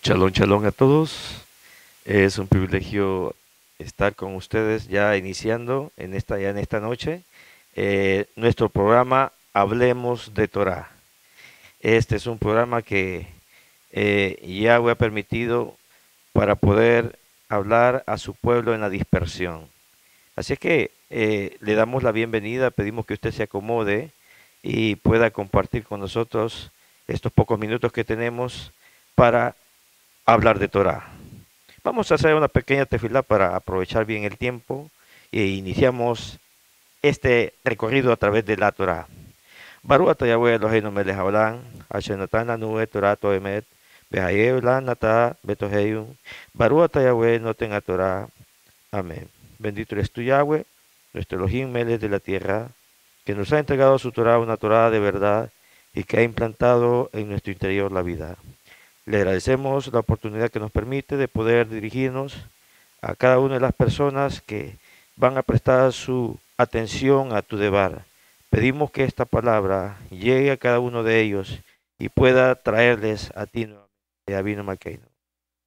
Shalom, shalom a todos. Es un privilegio estar con ustedes ya iniciando en esta noche nuestro programa Hablemos de Torah. Este es un programa que Yahweh ha permitido para poder hablar a su pueblo en la dispersión. Así que le damos la bienvenida, pedimos que usted se acomode y pueda compartir con nosotros estos pocos minutos que tenemos para hablar de Torah. Vamos a hacer una pequeña tefilá para aprovechar bien el tiempo e iniciamos este recorrido a través de la Torah. Baruch atah Yahweh Eloheinu melech haolam, asher natan lanu et Torato emet, v'hayeu lan atah betoheu. Baruch atah Yahweh noten Torah. Amén. Bendito eres tú, Yahweh, nuestro Elohim melech de la tierra, que nos ha entregado su Torah, una Torah de verdad, y que ha implantado en nuestro interior la vida. Le agradecemos la oportunidad que nos permite de poder dirigirnos a cada una de las personas que van a prestar su atención a tu debar. Pedimos que esta palabra llegue a cada uno de ellos y pueda traerles a ti nuevamente, a Vino Maqueino.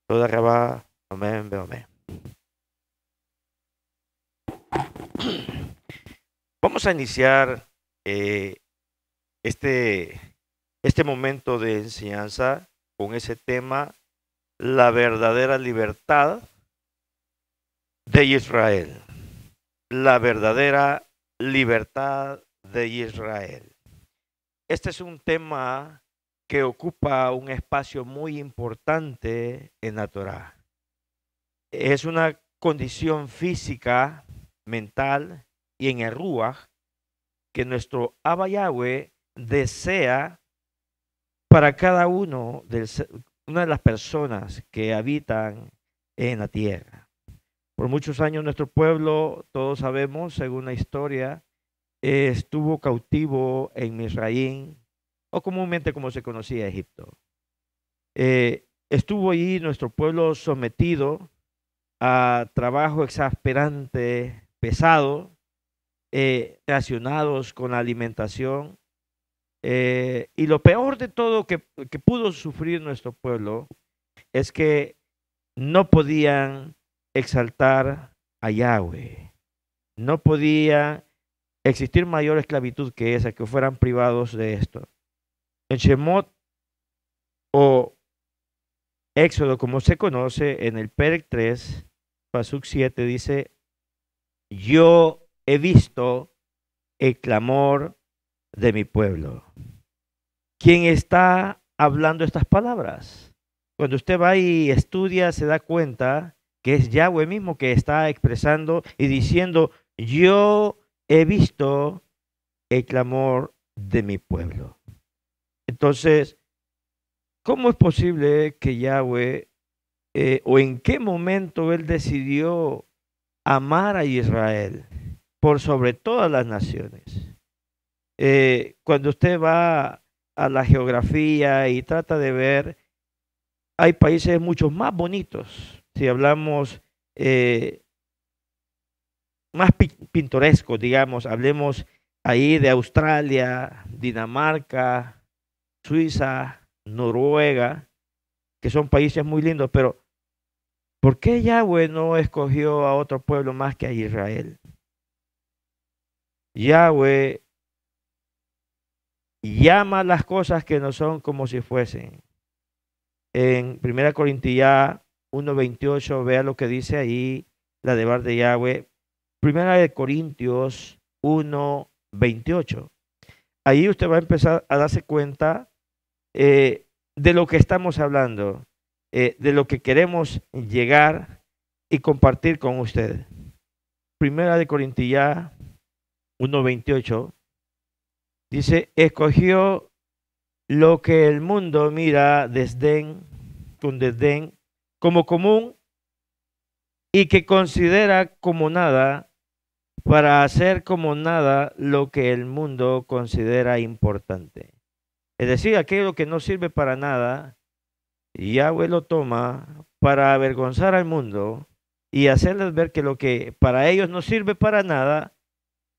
Toda Rabá, amén, amén. Vamos a iniciar este momento de enseñanza con ese tema, la verdadera libertad de Israel. La verdadera libertad de Israel. Este es un tema que ocupa un espacio muy importante en la Torá. Es una condición física, mental y en el Ruach que nuestro Abba Yahweh desea para cada una de las personas que habitan en la tierra. Por muchos años nuestro pueblo, todos sabemos, según la historia, estuvo cautivo en Misraín, o comúnmente como se conocía Egipto. Estuvo allí nuestro pueblo sometido a trabajo exasperante, pesado, relacionados con la alimentación. Y lo peor de todo que pudo sufrir nuestro pueblo es que no podían exaltar a Yahweh. No podía existir mayor esclavitud que esa, que fueran privados de esto. En Shemot o Éxodo, como se conoce, en el Perec 3, Pasuk 7, dice, yo he visto el clamor de mi pueblo. ¿Quién está hablando estas palabras? Cuando usted va y estudia, se da cuenta que es Yahweh mismo que está expresando y diciendo, yo he visto el clamor de mi pueblo. Entonces, ¿cómo es posible que Yahweh, o en qué momento Él decidió amar a Israel por sobre todas las naciones? Cuando usted va a la geografía y trata de ver, hay países mucho más bonitos. Si hablamos más pintorescos, digamos, hablemos ahí de Australia, Dinamarca, Suiza, Noruega, que son países muy lindos, pero ¿por qué Yahweh no escogió a otro pueblo más que a Israel? Yahweh llama las cosas que no son como si fuesen. En 1 Corintios 1:28, vea lo que dice ahí la debar de Yahweh. 1 Corintios 1:28. Ahí usted va a empezar a darse cuenta de lo que estamos hablando, de lo que queremos llegar y compartir con usted. 1 Corintios 1:28 dice, escogió lo que el mundo mira con desdén como común y que considera como nada para hacer como nada lo que el mundo considera importante. Es decir, aquello que no sirve para nada, Yahweh lo toma para avergonzar al mundo y hacerles ver que lo que para ellos no sirve para nada,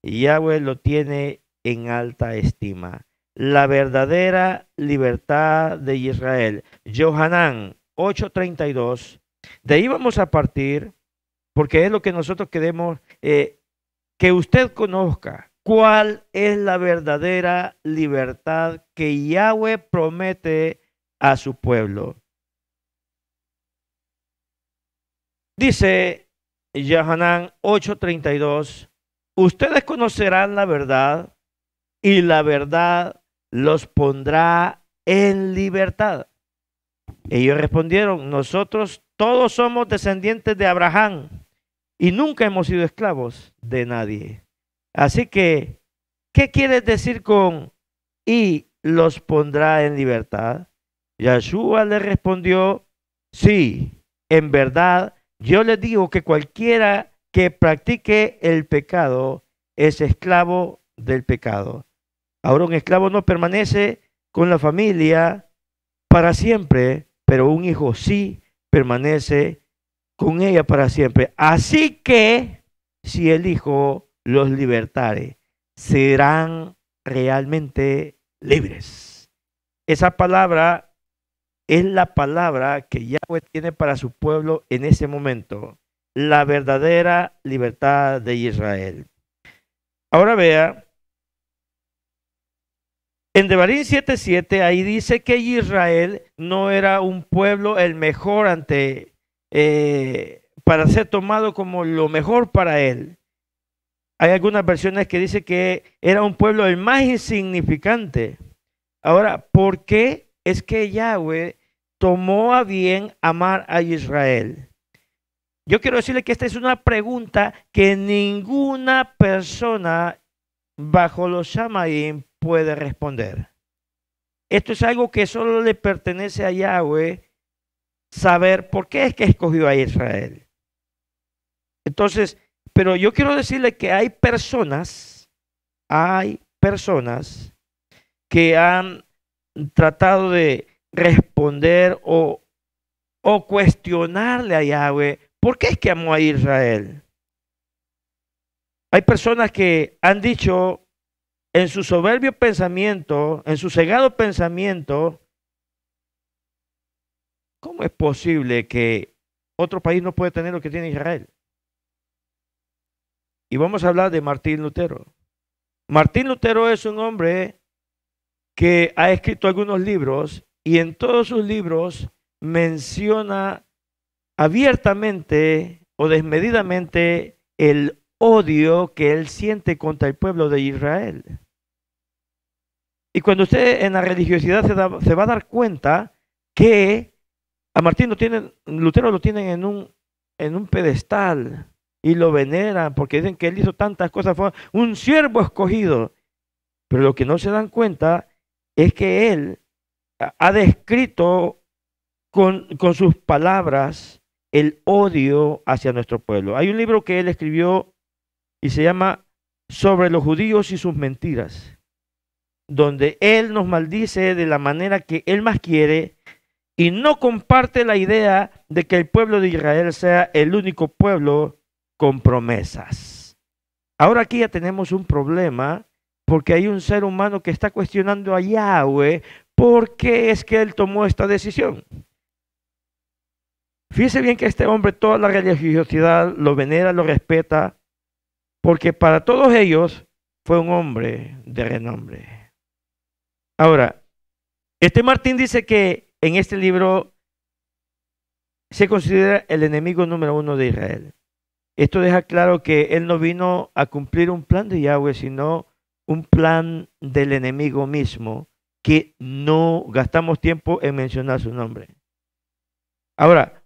Yahweh lo tiene en alta estima. La verdadera libertad de Israel. Yohanan, 8:32. De ahí vamos a partir, porque es lo que nosotros queremos que usted conozca. ¿Cuál es la verdadera libertad que Yahweh promete a su pueblo? Dice Yohanan 8:32, ustedes conocerán la verdad y la verdad los pondrá en libertad. Ellos respondieron, nosotros todos somos descendientes de Abraham y nunca hemos sido esclavos de nadie. Así que, ¿qué quiere decir con y los pondrá en libertad? Yahshua le respondió, sí, en verdad, yo les digo que cualquiera que practique el pecado es esclavo del pecado. Ahora un esclavo no permanece con la familia para siempre, pero un hijo sí permanece con ella para siempre. Así que si el hijo los libertare, serán realmente libres. Esa palabra es la palabra que Yahweh tiene para su pueblo en ese momento, la verdadera libertad de Israel. Ahora vea, en Devarim 7:7, ahí dice que Israel no era un pueblo el mejor para ser tomado como lo mejor para él. Hay algunas versiones que dicen que era un pueblo el más insignificante. Ahora, ¿por qué es que Yahweh tomó a bien amar a Israel? Yo quiero decirle que esta es una pregunta que ninguna persona bajo los Shamaim puede responder. Esto es algo que solo le pertenece a Yahweh saber por qué es que escogió a Israel. Entonces, pero yo quiero decirle que hay personas que han tratado de responder o cuestionarle a Yahweh por qué es que amó a Israel. Hay personas que han dicho en su soberbio pensamiento, en su cegado pensamiento, ¿cómo es posible que otro país no puede tener lo que tiene Israel? Y vamos a hablar de Martín Lutero. Martín Lutero es un hombre que ha escrito algunos libros y en todos sus libros menciona abiertamente o desmedidamente el odio que él siente contra el pueblo de Israel. Y cuando usted en la religiosidad se va a dar cuenta que a Martín Lutero lo tienen en un pedestal y lo veneran porque dicen que él hizo tantas cosas, fue un siervo escogido. Pero lo que no se dan cuenta es que él ha descrito con sus palabras el odio hacia nuestro pueblo. Hay un libro que él escribió y se llama Sobre los judíos y sus mentiras, donde él nos maldice de la manera que él más quiere y no comparte la idea de que el pueblo de Israel sea el único pueblo con promesas. Ahora aquí ya tenemos un problema porque hay un ser humano que está cuestionando a Yahweh por qué es que él tomó esta decisión. Fíjese bien que este hombre, toda la religiosidad lo venera, lo respeta, porque para todos ellos fue un hombre de renombre. Ahora, este Martín dice que en este libro se considera el enemigo número uno de Israel. Esto deja claro que él no vino a cumplir un plan de Yahweh, sino un plan del enemigo mismo, que no gastamos tiempo en mencionar su nombre. Ahora,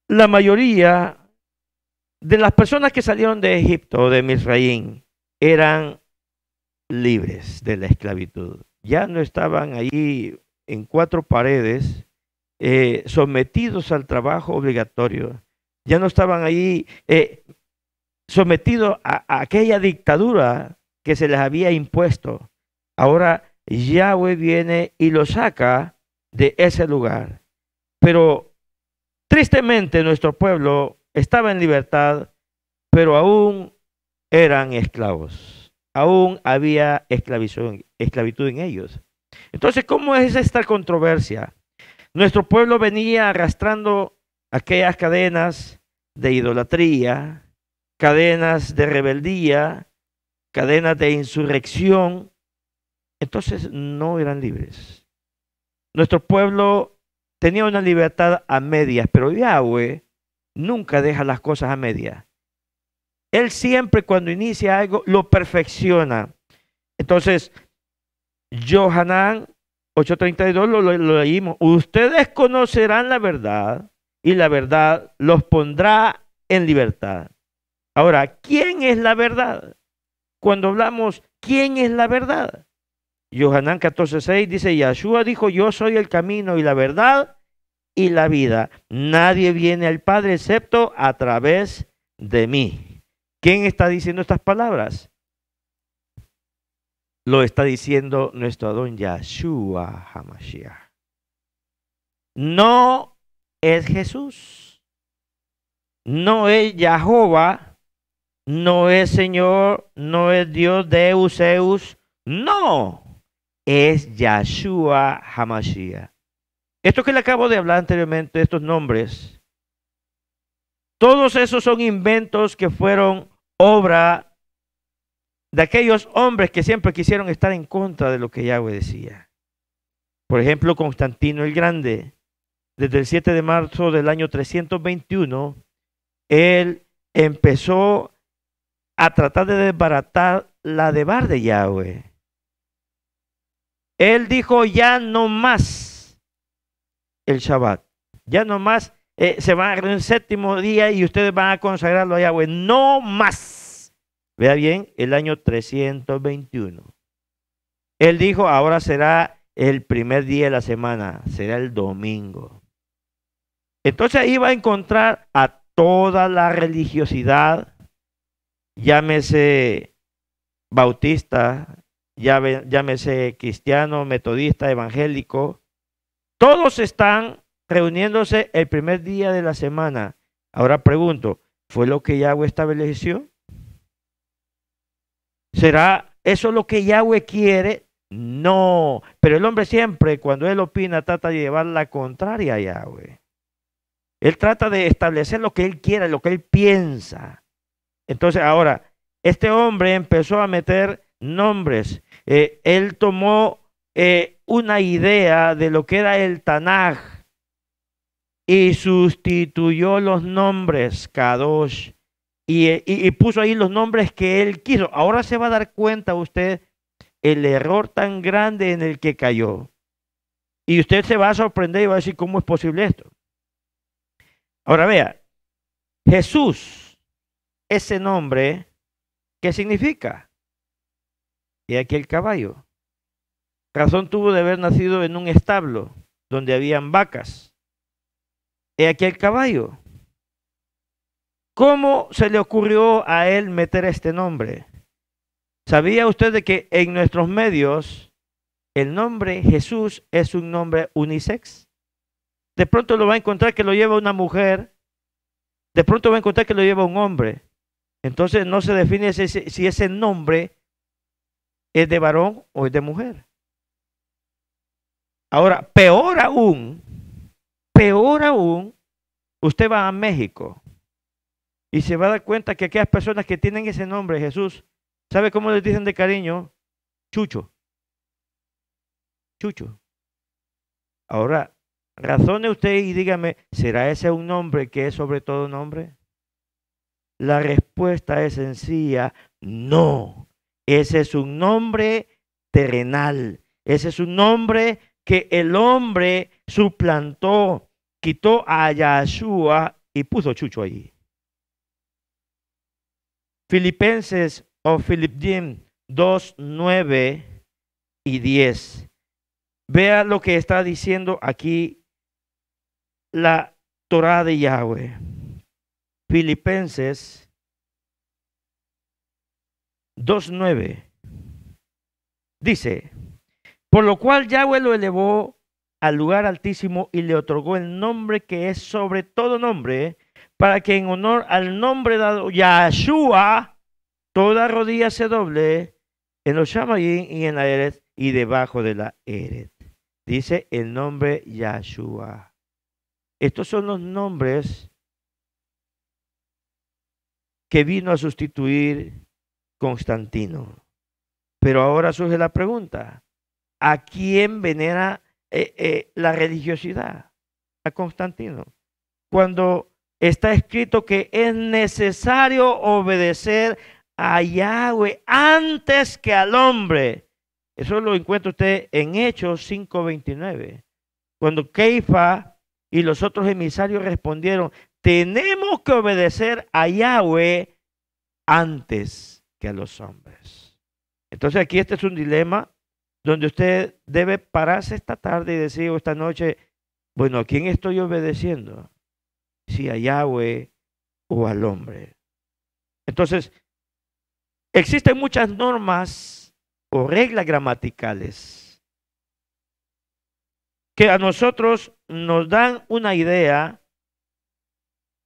la mayoría de las personas que salieron de Egipto, de Misraín, eran libres de la esclavitud. Ya no estaban allí en cuatro paredes, sometidos al trabajo obligatorio. Ya no estaban allí sometidos a aquella dictadura que se les había impuesto. Ahora Yahweh viene y los saca de ese lugar. Pero tristemente nuestro pueblo estaba en libertad, pero aún eran esclavos. Aún había esclavitud en ellos. Entonces, ¿cómo es esta controversia? Nuestro pueblo venía arrastrando aquellas cadenas de idolatría, cadenas de rebeldía, cadenas de insurrección. Entonces no eran libres. Nuestro pueblo tenía una libertad a medias, pero Yahweh nunca deja las cosas a medias. Él siempre cuando inicia algo lo perfecciona. Entonces, Johanán 8:32 lo leímos. Ustedes conocerán la verdad y la verdad los pondrá en libertad. Ahora, ¿quién es la verdad? Cuando hablamos, ¿quién es la verdad? Johanán 14:6 dice, Yahshua dijo, yo soy el camino y la verdad y la vida. Nadie viene al Padre excepto a través de mí. ¿Quién está diciendo estas palabras? Lo está diciendo nuestro Adón Yahshua HaMashiach. No es Jesús. No es Jehová. No es Señor. No es Dios Deus Zeus. No. Es Yahshua HaMashiach. Esto que le acabo de hablar anteriormente, estos nombres, todos esos son inventos que fueron obra de aquellos hombres que siempre quisieron estar en contra de lo que Yahweh decía. Por ejemplo, Constantino el Grande, desde el 7 de marzo del año 321, él empezó a tratar de desbaratar la debar de Yahweh. Él dijo, ya no más el Shabbat, ya no más se va a agarrar el séptimo día y ustedes van a consagrarlo a Yahweh, no más. Vea bien, el año 321. Él dijo, ahora será el primer día de la semana, será el domingo. Entonces ahí va a encontrar a toda la religiosidad, llámese bautista, llámese cristiano, metodista, evangélico, todos están reuniéndose el primer día de la semana. Ahora pregunto, ¿fue lo que Yahweh estableció? ¿Será eso lo que Yahweh quiere? No, pero el hombre siempre, cuando él opina, trata de llevar la contraria a Yahweh. Él trata de establecer lo que él quiere, lo que él piensa. Entonces ahora, este hombre empezó a meter nombres. Él tomó una idea de lo que era el Tanaj y sustituyó los nombres Kadosh y puso ahí los nombres que él quiso. Ahora se va a dar cuenta usted el error tan grande en el que cayó. Y usted se va a sorprender y va a decir, ¿cómo es posible esto? Ahora vea, Jesús, ese nombre, ¿qué significa? Y aquí el caballo. Razón tuvo de haber nacido en un establo donde habían vacas. He aquí el caballo. ¿Cómo se le ocurrió a él meter este nombre? ¿Sabía usted de que en nuestros medios el nombre Jesús es un nombre unisex? De pronto lo va a encontrar que lo lleva una mujer, de pronto va a encontrar que lo lleva un hombre. Entonces no se define si ese nombre es de varón o es de mujer. Ahora, peor aún, usted va a México y se va a dar cuenta que aquellas personas que tienen ese nombre, Jesús, ¿sabe cómo les dicen de cariño? Chucho. Chucho. Ahora, razone usted y dígame, ¿será ese un nombre que es sobre todo nombre? La respuesta es sencilla, no. Ese es un nombre terrenal. Ese es un nombre que el hombre suplantó, quitó a Yahshua y puso Chucho allí. Filipenses o Filipim 2, 9 y 10. Vea lo que está diciendo aquí la Torah de Yahweh. Filipenses 2:9 dice, por lo cual Yahweh lo elevó al lugar altísimo y le otorgó el nombre que es sobre todo nombre, para que en honor al nombre dado Yahshua toda rodilla se doble en los Shamayim y en la Eret y debajo de la Eret. dice el nombre Yahshua. Estos son los nombres que vino a sustituir Constantino. Pero ahora surge la pregunta, ¿a quién venera la religiosidad? A Constantino. Cuando está escrito que es necesario obedecer a Yahweh antes que al hombre. Eso lo encuentra usted en Hechos 5:29. Cuando Keifa y los otros emisarios respondieron, tenemos que obedecer a Yahweh antes que a los hombres. Entonces aquí este es un dilema donde usted debe pararse esta tarde y decir, o esta noche, bueno, ¿a quién estoy obedeciendo? Si a Yahweh o al hombre. Entonces, existen muchas normas o reglas gramaticales que a nosotros nos dan una idea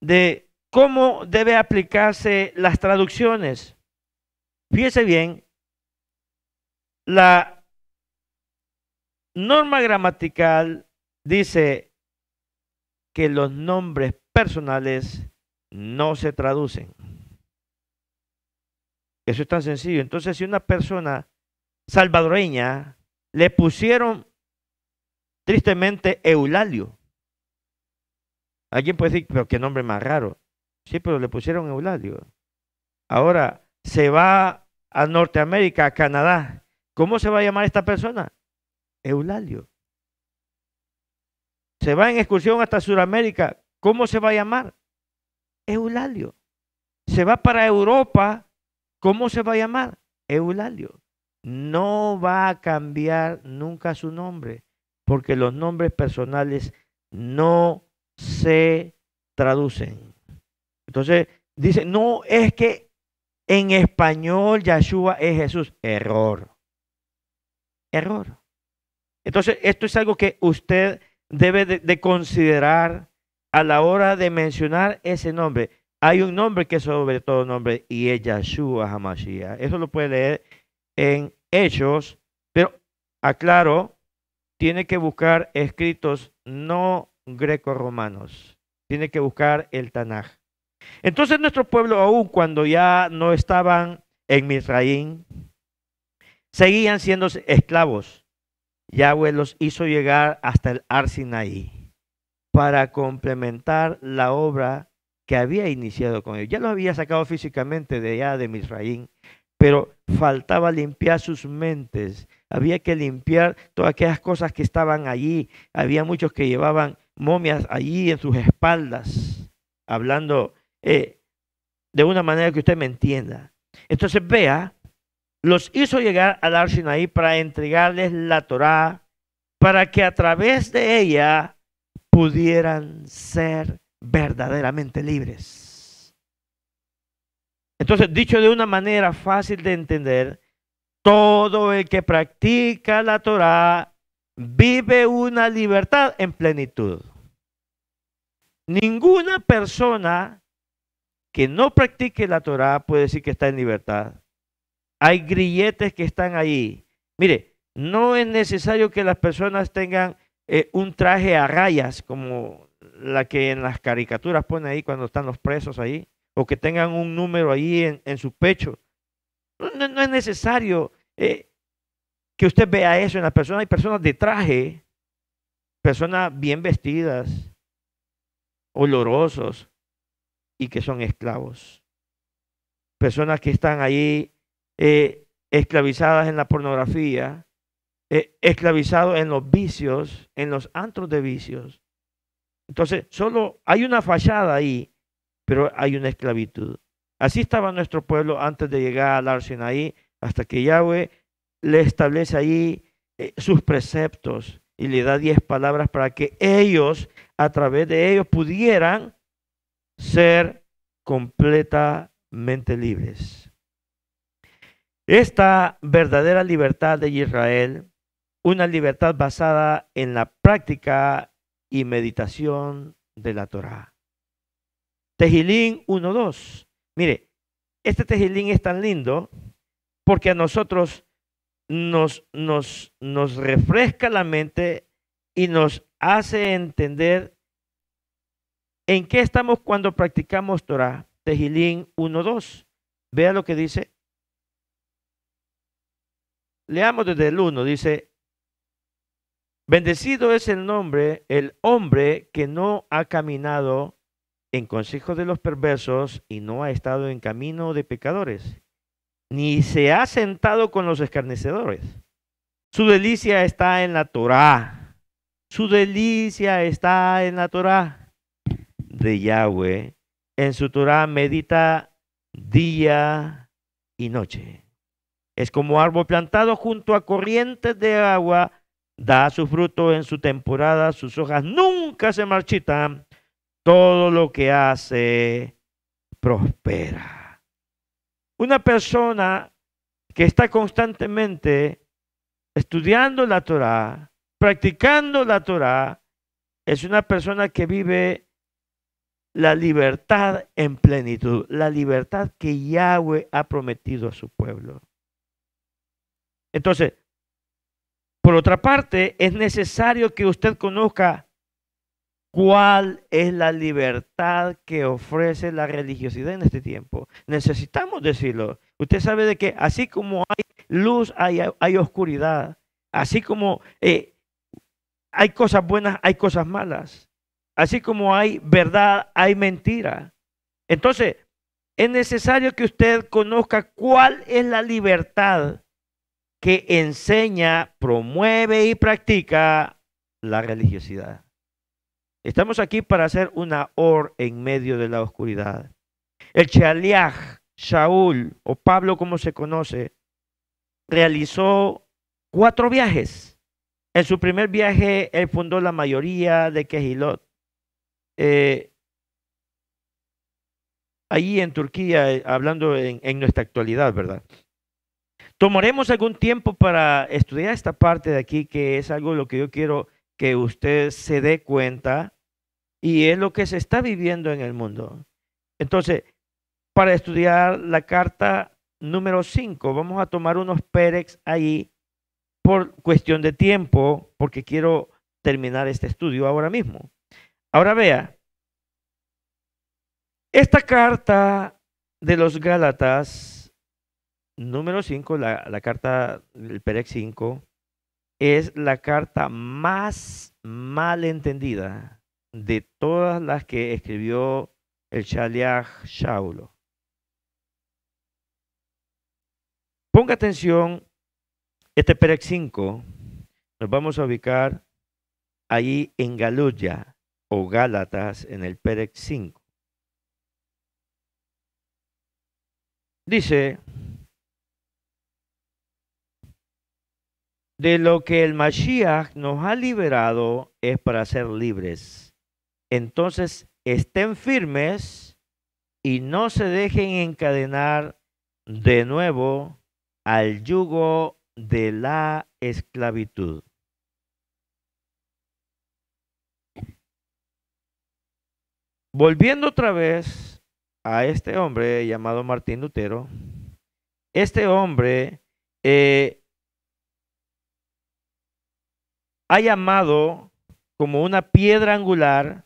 de cómo debe aplicarse las traducciones. Fíjese bien, la norma gramatical dice que los nombres personales no se traducen. Eso es tan sencillo. Entonces, si una persona salvadoreña le pusieron tristemente Eulalio, alguien puede decir, pero qué nombre más raro. Sí, pero le pusieron Eulalio. Ahora se va a Norteamérica, a Canadá. ¿Cómo se va a llamar esta persona? Eulalio. Se va en excursión hasta Sudamérica. ¿Cómo se va a llamar? Eulalio. Se va para Europa. ¿Cómo se va a llamar? Eulalio. No va a cambiar nunca su nombre, porque los nombres personales no se traducen. Entonces, dice, no, es que en español Yahshua es Jesús. Error. Error. Entonces, esto es algo que usted debe de considerar a la hora de mencionar ese nombre. Hay un nombre que es sobre todo nombre y es Yahshua HaMashiach. Eso lo puede leer en Hechos, pero aclaro, tiene que buscar escritos no greco-romanos. Tiene que buscar el Tanaj. Entonces nuestro pueblo, aún cuando ya no estaban en Misraín, seguían siendo esclavos. Yahweh los hizo llegar hasta el Ar Sinaí para complementar la obra que había iniciado con ellos. Ya los había sacado físicamente de allá de Misraín, pero faltaba limpiar sus mentes. Había que limpiar todas aquellas cosas que estaban allí. Había muchos que llevaban momias allí en sus espaldas, hablando de una manera que usted me entienda. Entonces vea, los hizo llegar al Ar Sinaí para entregarles la Torá, para que a través de ella pudieran ser verdaderamente libres. Entonces, dicho de una manera fácil de entender, todo el que practica la Torá vive una libertad en plenitud. Ninguna persona que no practique la Torá puede decir que está en libertad. Hay grilletes que están ahí. Mire, no es necesario que las personas tengan un traje a rayas como la que en las caricaturas pone ahí cuando están los presos ahí, o que tengan un número ahí en su pecho. No es necesario que usted vea eso en las personas. Hay personas de traje, personas bien vestidas, olorosos, y que son esclavos. Personas que están ahí esclavizadas en la pornografía, esclavizados en los vicios, en los antros de vicios. Entonces, solo hay una fachada ahí, pero hay una esclavitud. Así estaba nuestro pueblo antes de llegar al Ar Sinaí, hasta que Yahweh le establece ahí sus preceptos y le da 10 palabras para que ellos, a través de ellos, pudieran ser completamente libres. Esta verdadera libertad de Israel, una libertad basada en la práctica y meditación de la Torá. Tejilín 1:2. Mire, este Tejilín es tan lindo porque a nosotros nos refresca la mente y nos hace entender en qué estamos cuando practicamos Torah. Tejilín 1:2. Vea lo que dice. Leamos desde el 1. Dice, bendecido es el hombre que no ha caminado en consejo de los perversos y no ha estado en camino de pecadores, ni se ha sentado con los escarnecedores. Su delicia está en la Torá. Su delicia está en la Torá de Yahweh. En su Torá medita día y noche. Es como árbol plantado junto a corrientes de agua, da su fruto en su temporada, sus hojas nunca se marchitan, todo lo que hace prospera. Una persona que está constantemente estudiando la Torá, practicando la Torá, es una persona que vive la libertad en plenitud, la libertad que Yahweh ha prometido a su pueblo. Entonces, por otra parte, es necesario que usted conozca cuál es la libertad que ofrece la religiosidad en este tiempo. Necesitamos decirlo. Usted sabe de que así como hay luz, hay oscuridad. Así como hay cosas buenas, hay cosas malas. Así como hay verdad, hay mentira. Entonces, es necesario que usted conozca cuál es la libertad que enseña, promueve y practica la religiosidad. Estamos aquí para hacer una or en medio de la oscuridad. El Shaliach, Shaul o Pablo como se conoce, realizó 4 viajes. En su primer viaje, él fundó la mayoría de Kehilot. Allí en Turquía, hablando en nuestra actualidad, ¿verdad? Tomaremos algún tiempo para estudiar esta parte de aquí, que es algo lo que yo quiero que usted se dé cuenta y es lo que se está viviendo en el mundo. Entonces, para estudiar la carta número 5, vamos a tomar unos pérex ahí por cuestión de tiempo, porque quiero terminar este estudio ahora mismo. Ahora vea, esta carta de los Gálatas, número 5, la carta del Pérex 5, es la carta más mal entendida de todas las que escribió el Shaliach Shaul. Ponga atención, este Pérex 5 nos vamos a ubicar ahí en Galuya o Gálatas en el Pérex 5. Dice, de lo que el Mashiach nos ha liberado es para ser libres. Entonces estén firmes y no se dejen encadenar de nuevo al yugo de la esclavitud. Volviendo otra vez a este hombre llamado Martín Lutero, este hombre ha llamado como una piedra angular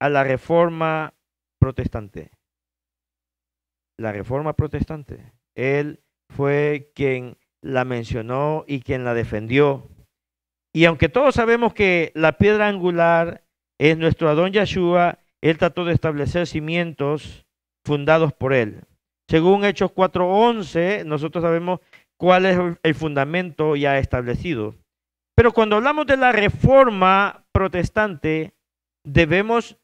a la reforma protestante. La reforma protestante. Él fue quien la mencionó y quien la defendió. Y aunque todos sabemos que la piedra angular es nuestro Adón Yeshua, él trató de establecer cimientos fundados por él. Según Hechos 4:11, nosotros sabemos cuál es el fundamento ya establecido. Pero cuando hablamos de la reforma protestante, debemos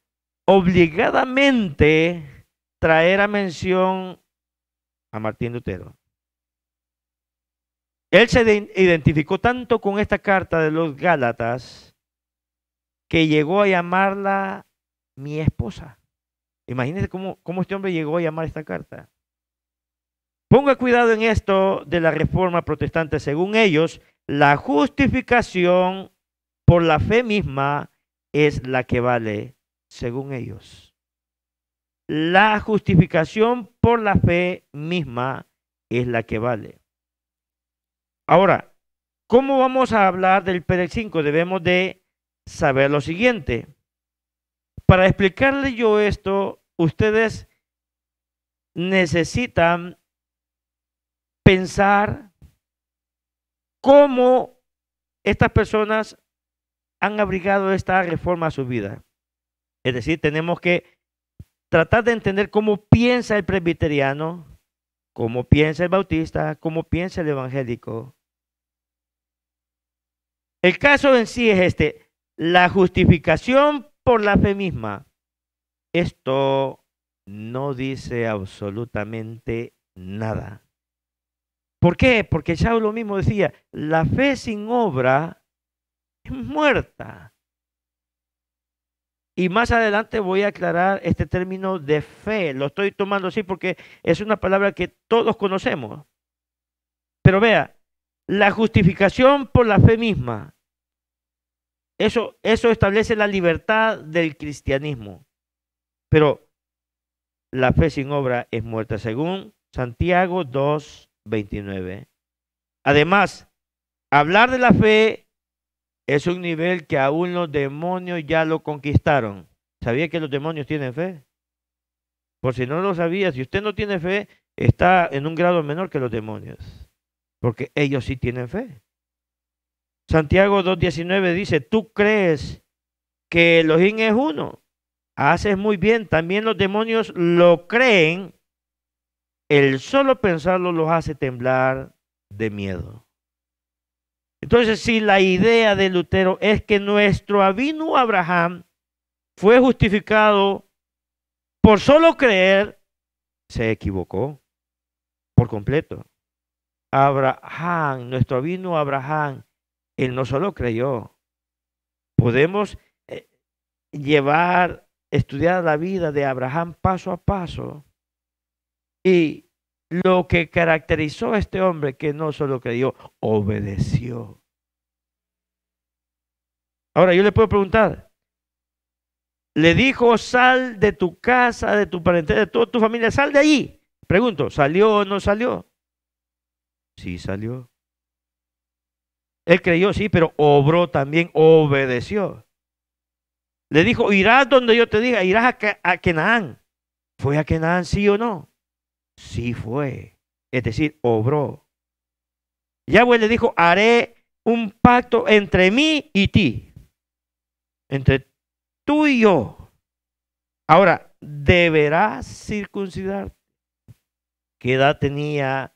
obligadamente traer a mención a Martín Lutero. Él se identificó tanto con esta carta de los Gálatas que llegó a llamarla mi esposa. Imagínense cómo este hombre llegó a llamar esta carta. Ponga cuidado en esto de la reforma protestante. Según ellos, la justificación por la fe misma es la que vale, según ellos. La justificación por la fe misma es la que vale. Ahora, ¿Cómo vamos a hablar del Pérez 5? Debemos de saber lo siguiente. Para explicarle yo esto, ustedes necesitan pensar cómo estas personas han abrigado esta reforma a su vida. Es decir, tenemos que tratar de entender cómo piensa el presbiteriano, cómo piensa el bautista, cómo piensa el evangélico. El caso en sí es este: la justificación por la fe misma. Esto no dice absolutamente nada. ¿Por qué? Porque Saulo mismo decía, la fe sin obra es muerta. Y más adelante voy a aclarar este término de fe. Lo estoy tomando así porque es una palabra que todos conocemos. Pero vea, la justificación por la fe misma, eso establece la libertad del cristianismo. Pero la fe sin obra es muerta, según Santiago 2:29. Además, hablar de la fe es un nivel que aún los demonios ya lo conquistaron. ¿Sabía que los demonios tienen fe? Por si no lo sabía, si usted no tiene fe, está en un grado menor que los demonios, porque ellos sí tienen fe. Santiago 2:19 dice, tú crees que Elohim es uno. Haces muy bien, también los demonios lo creen. El solo pensarlo los hace temblar de miedo. Entonces, si la idea de Lutero es que nuestro Avinu Abraham fue justificado por solo creer, se equivocó por completo. Abraham, nuestro Avinu Abraham, él no solo creyó. Podemos estudiar la vida de Abraham paso a paso. Y lo que caracterizó a este hombre que no solo creyó, obedeció. Ahora yo le puedo preguntar, le dijo, sal de tu casa, de tu parentela, de toda tu familia, sal de allí. Pregunto, ¿salió o no salió? Sí salió. Él creyó, sí, pero obró también, obedeció. Le dijo, irás donde yo te diga, irás a Canaán. ¿Fue a Canaán, sí o no? Sí fue. Es decir, obró. Yahweh le dijo, haré un pacto entre mí y ti. Entre tú y yo. Ahora, deberás circuncidar. ¿Qué edad tenía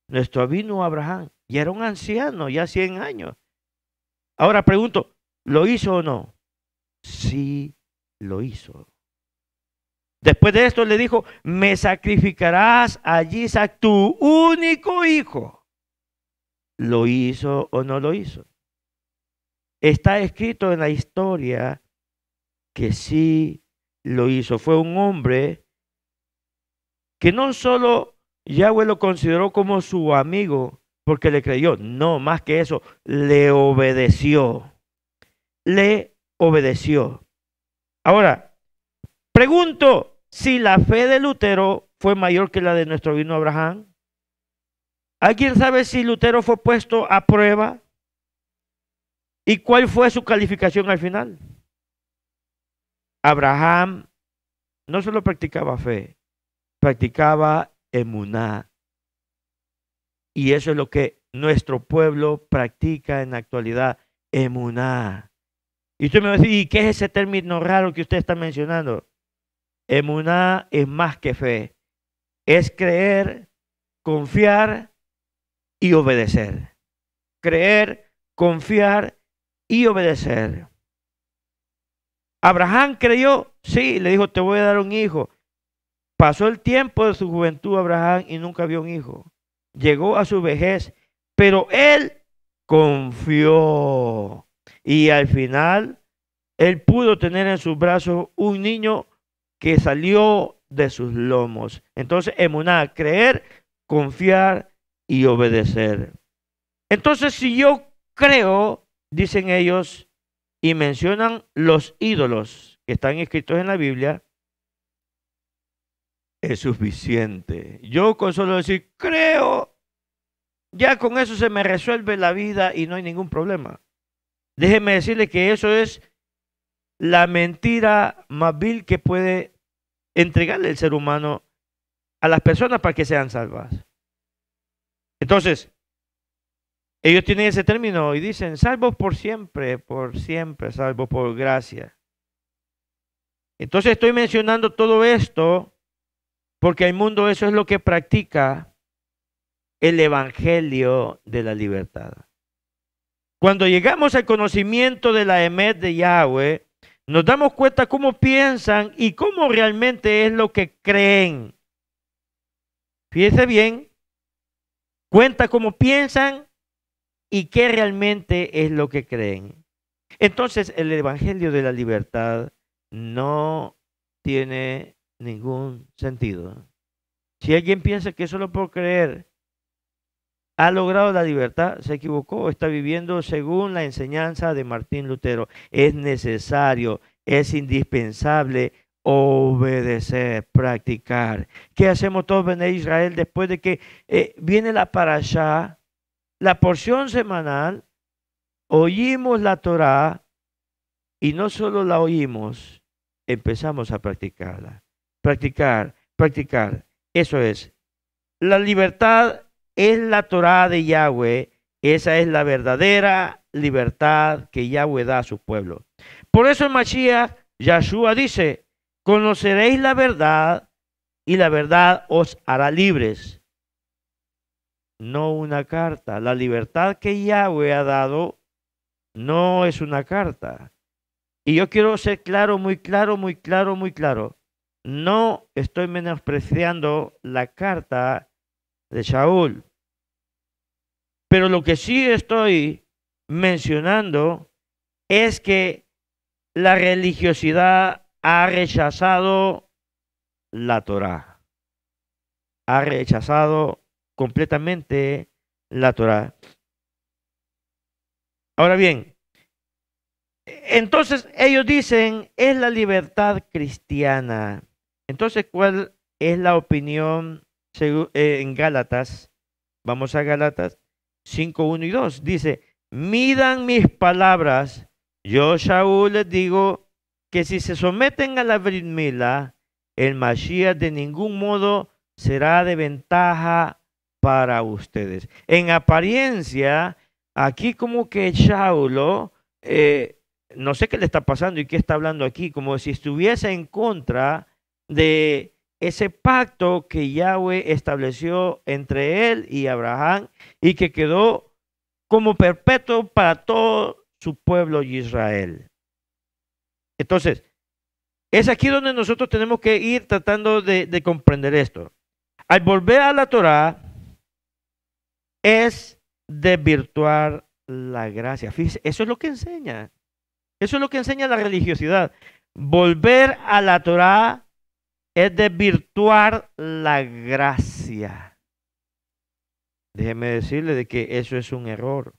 nuestro Avinu Abraham? Ya era un anciano, ya 100 años. Ahora pregunto, ¿lo hizo o no? Sí, lo hizo. Después de esto le dijo, me sacrificarás a Isaac, tu único hijo. ¿Lo hizo o no lo hizo? Está escrito en la historia que sí lo hizo. Fue un hombre que no solo Yahweh lo consideró como su amigo porque le creyó, no, más que eso, le obedeció. Le obedeció. Ahora, pregunto si la fe de Lutero fue mayor que la de nuestro Avinu Abraham. ¿Alguien sabe si Lutero fue puesto a prueba? ¿Y cuál fue su calificación al final? Abraham no solo practicaba fe, practicaba emuná. Y eso es lo que nuestro pueblo practica en la actualidad, emuná. Y usted me va a decir, ¿y qué es ese término raro que usted está mencionando? Emuná es más que fe. Es creer, confiar y obedecer. Creer, confiar y obedecer. Abraham creyó, sí, le dijo, te voy a dar un hijo. Pasó el tiempo de su juventud Abraham y nunca vio un hijo. Llegó a su vejez, pero él confió. Y al final, él pudo tener en sus brazos un niño que salió de sus lomos. Entonces, emuná, creer, confiar y obedecer. Entonces, si yo creo, dicen ellos, y mencionan los ídolos que están escritos en la Biblia, es suficiente. Yo con solo decir creo, ya con eso se me resuelve la vida y no hay ningún problema. Déjeme decirle que eso es la mentira más vil que puede entregarle el ser humano a las personas para que sean salvas. Entonces, ellos tienen ese término y dicen, salvos por siempre, salvos por gracia. Entonces estoy mencionando todo esto porque el mundo eso es lo que practica el evangelio de la libertad. Cuando llegamos al conocimiento de la emet de Yahweh, nos damos cuenta cómo piensan y cómo realmente es lo que creen. Fíjese bien, cuenta cómo piensan y qué realmente es lo que creen. Entonces, el evangelio de la libertad no tiene ningún sentido. Si alguien piensa que solo por creer ha logrado la libertad, se equivocó, está viviendo según la enseñanza de Martín Lutero. Es necesario, es indispensable obedecer, practicar. ¿Qué hacemos todos en Israel después de que viene la parashá, la porción semanal? Oímos la Torá y no solo la oímos, empezamos a practicarla. Practicar, practicar. Eso es. La libertad es la Torá de Yahweh. Esa es la verdadera libertad que Yahweh da a su pueblo. Por eso el Mashiach, Yahshua dice, conoceréis la verdad y la verdad os hará libres. No una carta. La libertad que Yahweh ha dado no es una carta. Y yo quiero ser claro, muy claro, muy claro, muy claro. No estoy menospreciando la carta de Shaul. Pero lo que sí estoy mencionando es que la religiosidad ha rechazado la Torá. Ha rechazado completamente la Torá. Ahora bien, entonces ellos dicen, es la libertad cristiana. Entonces, ¿cuál es la opinión en Gálatas? Vamos a Gálatas 5, 1 y 2. Dice, midan mis palabras. Yo, Shaul, les digo que si se someten a la Brit Milá, el Mashiach de ningún modo será de ventaja para ustedes. En apariencia, aquí como que Shaul, no sé qué le está pasando y qué está hablando aquí, como si estuviese en contra de ese pacto que Yahweh estableció entre él y Abraham y que quedó como perpetuo para todo su pueblo Israel. Entonces, es aquí donde nosotros tenemos que ir tratando de comprender esto. Al volver a la Torá es desvirtuar la gracia. Fíjese, eso es lo que enseña. Eso es lo que enseña la religiosidad. Volver a la Torá es desvirtuar la gracia. Déjeme decirle de que eso es un error.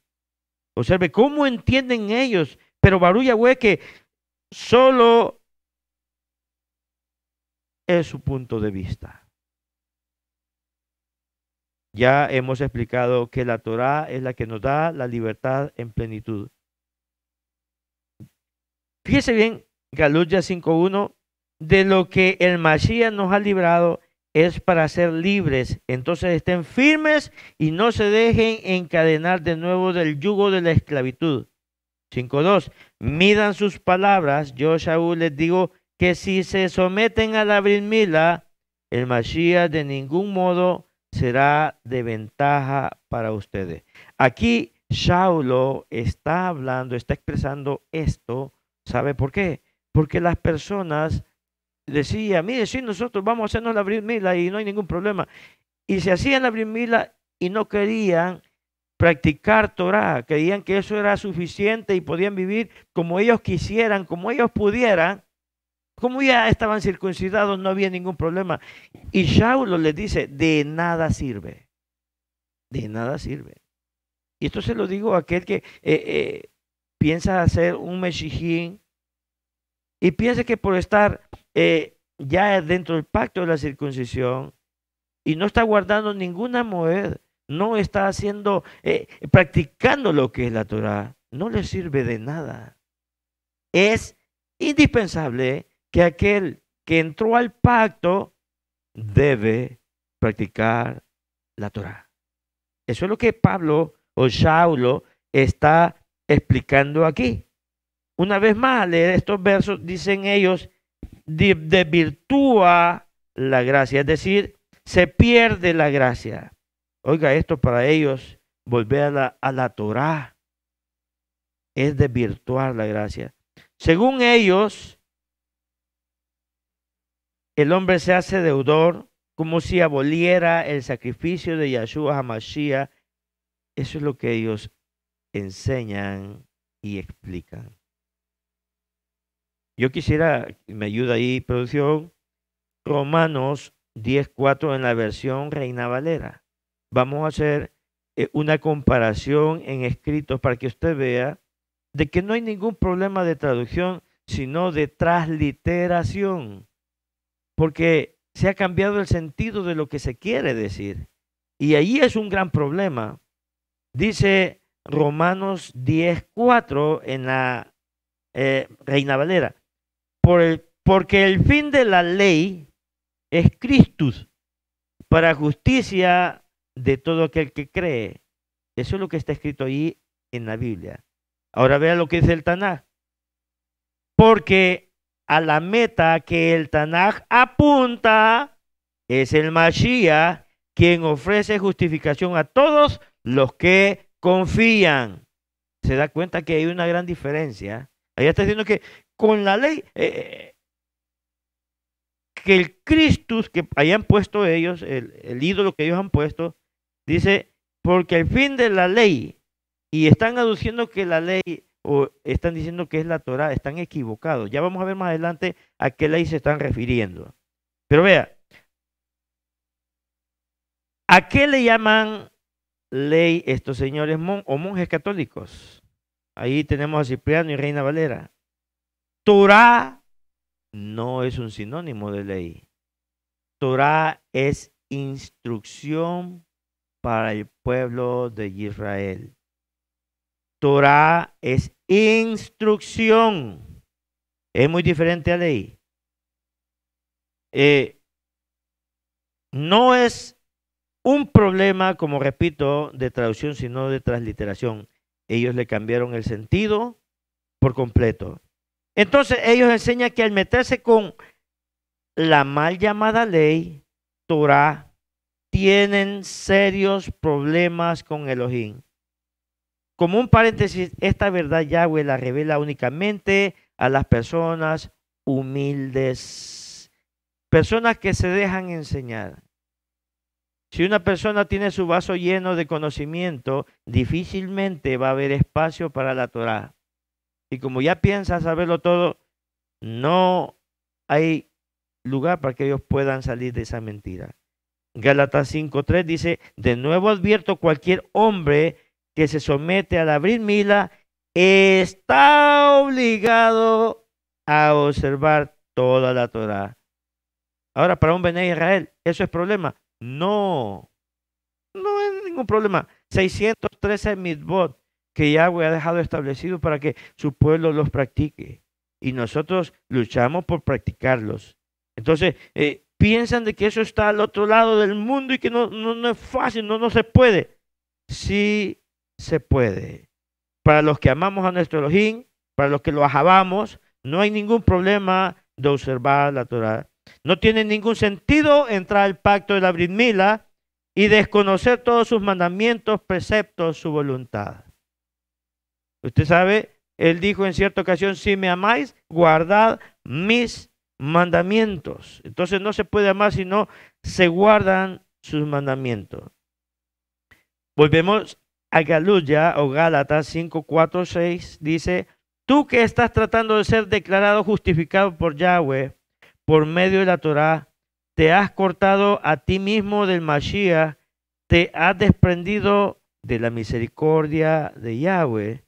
Observe cómo entienden ellos, pero Baruch Yahweh que solo es su punto de vista. Ya hemos explicado que la Torá es la que nos da la libertad en plenitud. Fíjese bien, Galuya 5.1, de lo que el Mashiach nos ha librado es para ser libres. Entonces estén firmes y no se dejen encadenar de nuevo del yugo de la esclavitud. 5.2, midan sus palabras. Yo, Shaul, les digo que si se someten a la Brit Milá, el Mashiach de ningún modo será de ventaja para ustedes. Aquí Shaul está hablando, está expresando esto. ¿Sabe por qué? Porque las personas decían, mire, sí, nosotros vamos a hacernos la Brit Milá y no hay ningún problema. Y se hacían la Brit Milá y no querían practicar Torah, creían que eso era suficiente y podían vivir como ellos quisieran, como ellos pudieran. Como ya estaban circuncidados, no había ningún problema. Y Shaul les dice, de nada sirve. De nada sirve. Y esto se lo digo a aquel que piensa hacer un meshijín y piensa que por estar ya dentro del pacto de la circuncisión y no está guardando ninguna moed, no está haciendo, practicando lo que es la Torah, no le sirve de nada. Es indispensable que aquel que entró al pacto debe practicar la Torah. Eso es lo que Pablo o Saulo está explicando aquí. Una vez más, al leer estos versos, dicen ellos, desvirtúa la gracia, es decir, se pierde la gracia. Oiga, esto para ellos, volver a la Torah, es desvirtuar la gracia. Según ellos, el hombre se hace deudor como si aboliera el sacrificio de Yahshua HaMashiach. Eso es lo que ellos enseñan y explican. Yo quisiera, me ayuda ahí, producción, Romanos 10:4 en la versión Reina Valera. Vamos a hacer una comparación en escritos para que usted vea de que no hay ningún problema de traducción, sino de transliteración, porque se ha cambiado el sentido de lo que se quiere decir. Y ahí es un gran problema. Dice Romanos 10:4 en la Reina Valera, porque el fin de la ley es Christus, para justicia de todo aquel que cree. Eso es lo que está escrito ahí en la Biblia. Ahora vea lo que dice el Tanaj. Porque a la meta que el Tanaj apunta es el Mashiach, quien ofrece justificación a todos los que confían. Se da cuenta que hay una gran diferencia. Ahí está diciendo que con la ley, que el Christus que hayan puesto ellos, el ídolo que ellos han puesto, dice, porque el fin de la ley, y están aduciendo que la ley, o están diciendo que es la Torah, están equivocados. Ya vamos a ver más adelante a qué ley se están refiriendo. Pero vea, ¿a qué le llaman ley estos señores o monjes católicos? Ahí tenemos a Cipriano y Reina Valera. Torah no es un sinónimo de ley. Torah es instrucción para el pueblo de Israel. Torah es instrucción. Es muy diferente a ley. No es un problema, como repito, de traducción, sino de transliteración. Ellos le cambiaron el sentido por completo. Entonces ellos enseñan que al meterse con la mal llamada ley, Torah, tienen serios problemas con Elohim. Como un paréntesis, esta verdad Yahweh la revela únicamente a las personas humildes, personas que se dejan enseñar. Si una persona tiene su vaso lleno de conocimiento, difícilmente va a haber espacio para la Torah. Y como ya piensa saberlo todo, no hay lugar para que ellos puedan salir de esa mentira. Gálatas 5:3 dice, de nuevo advierto, cualquier hombre que se somete a la Brit Mila está obligado a observar toda la Torah. Ahora, para un Bené Israel, ¿eso es problema? No, no es ningún problema. 613 mitzvot que Yahweh ha dejado establecido para que su pueblo los practique. Y nosotros luchamos por practicarlos. Entonces, piensan de que eso está al otro lado del mundo y que no es fácil, no se puede. Sí se puede. Para los que amamos a nuestro Elohim, para los que lo alabamos, no hay ningún problema de observar la Torah. No tiene ningún sentido entrar al pacto de la Brit Mila y desconocer todos sus mandamientos, preceptos, su voluntad. Usted sabe, él dijo en cierta ocasión, si me amáis, guardad mis mandamientos. Entonces no se puede amar si no se guardan sus mandamientos. Volvemos a Galuya o Gálatas 5, 4, 6. Dice, tú que estás tratando de ser declarado justificado por Yahweh por medio de la Torah, te has cortado a ti mismo del Mashiach, te has desprendido de la misericordia de Yahweh,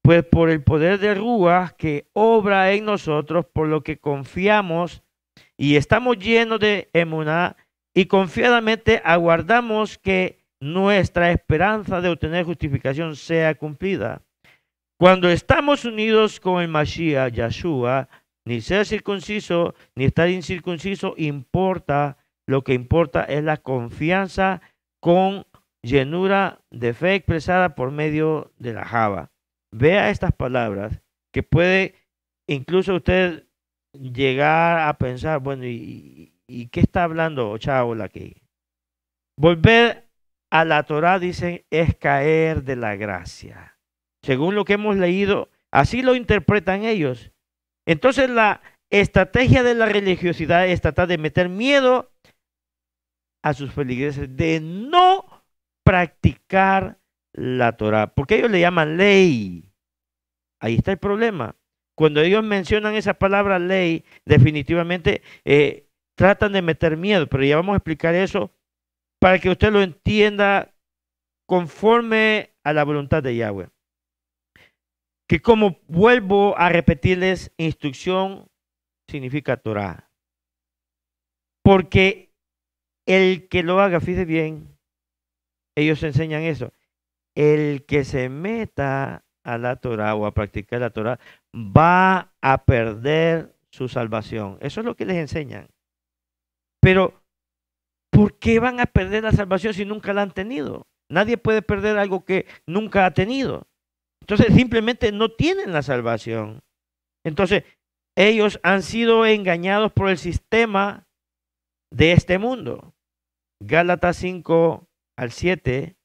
pues por el poder de Ruach que obra en nosotros, por lo que confiamos y estamos llenos de emuná y confiadamente aguardamos que nuestra esperanza de obtener justificación sea cumplida. Cuando estamos unidos con el Mashiach, Yahshua, ni ser circunciso ni estar incircunciso importa. Lo que importa es la confianza con llenura de fe expresada por medio de la Java. Vea estas palabras que puede incluso usted llegar a pensar, bueno, ¿y qué está hablando Shaul aquí? Volver a la Torah, dicen, es caer de la gracia. Según lo que hemos leído, así lo interpretan ellos. Entonces la estrategia de la religiosidad es tratar de meter miedo a sus feligreses, de no practicar la Torah, porque ellos le llaman ley. Ahí está el problema. Cuando ellos mencionan esa palabra ley, definitivamente tratan de meter miedo, pero ya vamos a explicar eso para que usted lo entienda conforme a la voluntad de Yahweh. Que como vuelvo a repetirles, instrucción significa Torah. Porque el que lo haga, fíjese bien, ellos enseñan eso. El que se meta a la Torah o a practicar la Torah va a perder su salvación. Eso es lo que les enseñan. Pero, ¿por qué van a perder la salvación si nunca la han tenido? Nadie puede perder algo que nunca ha tenido. Entonces, simplemente no tienen la salvación. Entonces, ellos han sido engañados por el sistema de este mundo. Gálatas 5-7.